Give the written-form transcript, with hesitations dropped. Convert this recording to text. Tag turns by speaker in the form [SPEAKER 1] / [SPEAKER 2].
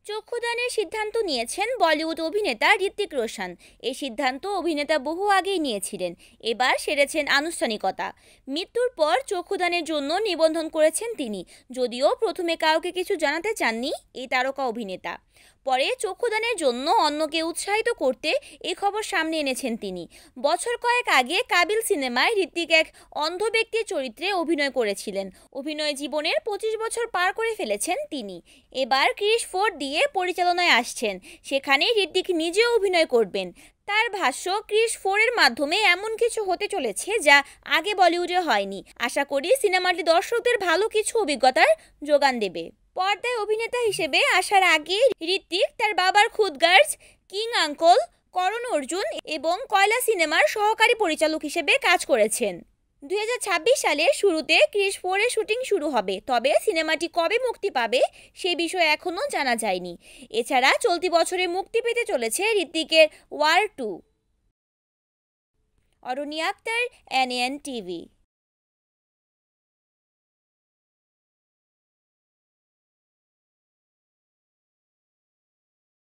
[SPEAKER 1] চক্ষুদানের সিদ্ধান্ত নিয়েছেন বলিউড অভিনেতা ঋত্বিক রোশন। এই সিদ্ধান্ত অভিনেতা বহু আগেই নিয়েছিলেন। এবার সেরেছেন আনুষ্ঠানিকতা। মৃত্যুর পর চক্ষুদানের জন্য নিবন্ধন করেছেন তিনি, যদিও প্রথমে কাউকে কিছু জানাতে চাননি এই তারকা অভিনেতা। পরে চক্ষুদানের জন্য অন্যকে উৎসাহিত করতে এই খবর সামনে এনেছেন তিনি। বছর কয়েক আগে কাবিল সিনেমায় ঋত্বিক এক অন্ধ ব্যক্তির চরিত্রে অভিনয় করেছিলেন। অভিনয় জীবনের 25 বছর পার করে ফেলেছেন তিনি। এবার ক্রিস ফোর্ড দিয়ে পরিচালনায় আসছেন, সেখানে ঋত্বিক নিজেও অভিনয় করবেন। তার ভাষ্য, ক্রিস ফোরের মাধ্যমে এমন কিছু হতে চলেছে যা আগে বলিউডে হয়নি। আশা করি সিনেমাটি দর্শকদের ভালো কিছু অভিজ্ঞতার যোগান দেবে। পর্দায় অভিনেতা হিসেবে আসার আগে ঋত্বিক তার বাবার খুদগার্জ, কিং আঙ্কল, করণ অর্জুন এবং কয়লা সিনেমার সহকারী পরিচালক হিসেবে কাজ করেছেন। 2026 সালের শুরুতে ক্রিস ফোরের শুটিং শুরু হবে, তবে সিনেমাটি কবে মুক্তি পাবে সে বিষয়ে এখনও জানা যায়নি। এছাড়া চলতি বছরে মুক্তি পেতে চলেছে ঋত্বিকের War 2। Aranya Akhtar, NAN TV।